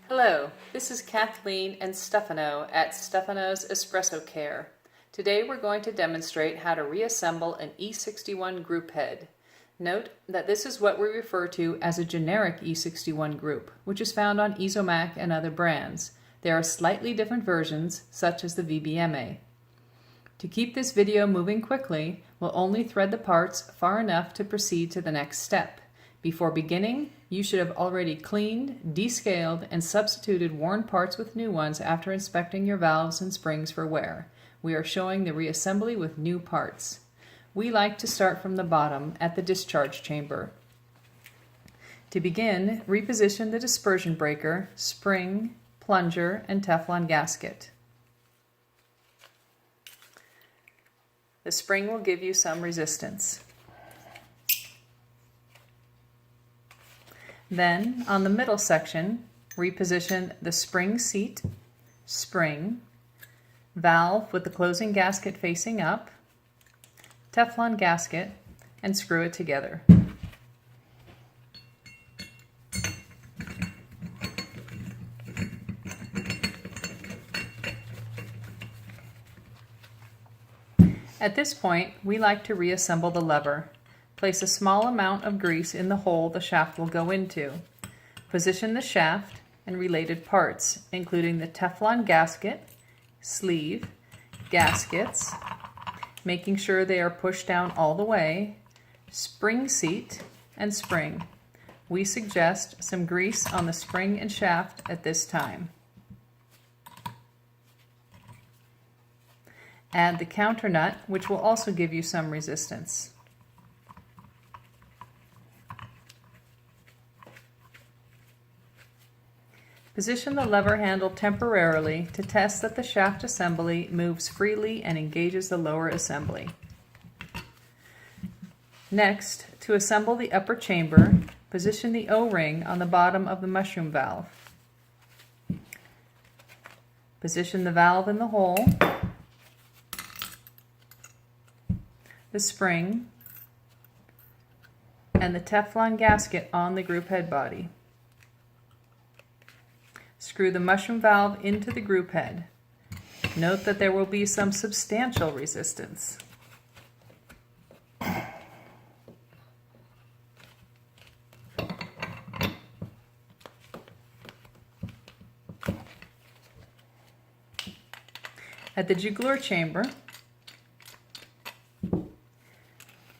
Hello, this is Kathleen and Stefano at Stefano's Espresso Care. Today we're going to demonstrate how to reassemble an E-61 group head. Note that this is what we refer to as a generic E-61 group, which is found on Isomac and other brands. There are slightly different versions, such as the Vibiemme. To keep this video moving quickly, we'll only thread the parts far enough to proceed to the next step. Before beginning, you should have already cleaned, descaled, and substituted worn parts with new ones after inspecting your valves and springs for wear. We are showing the reassembly with new parts. We like to start from the bottom at the discharge chamber. To begin, reposition the dispersion breaker, spring, plunger, and teflon gasket. The spring will give you some resistance. Then, on the middle section, reposition the spring seat, spring, valve with the closing gasket facing up, teflon gasket, and screw it together. At this point, we like to reassemble the lever. Place a small amount of grease in the hole the shaft will go into. Position the shaft and related parts, including the teflon gasket, sleeve, gaskets, making sure they are pushed down all the way, spring seat, and spring. We suggest some grease on the spring and shaft at this time. Add the counter nut, which will also give you some resistance. Position the lever handle temporarily to test that the shaft assembly moves freely and engages the lower assembly. Next, to assemble the upper chamber, position the O-ring on the bottom of the mushroom valve. Position the valve in the hole, the spring, and the teflon gasket on the group head body. Screw the mushroom valve into the group head. Note that there will be some substantial resistance. At the jugular chamber,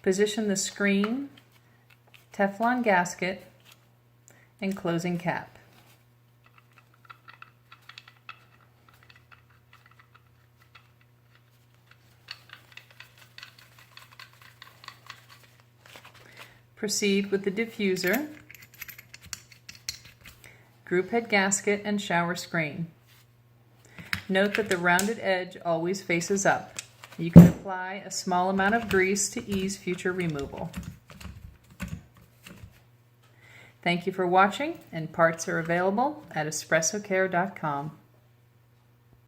position the screen, teflon gasket, and closing cap. Proceed with the diffuser, group head gasket, and shower screen. Note that the rounded edge always faces up. You can apply a small amount of grease to ease future removal. Thank you for watching, and parts are available at espressocare.com.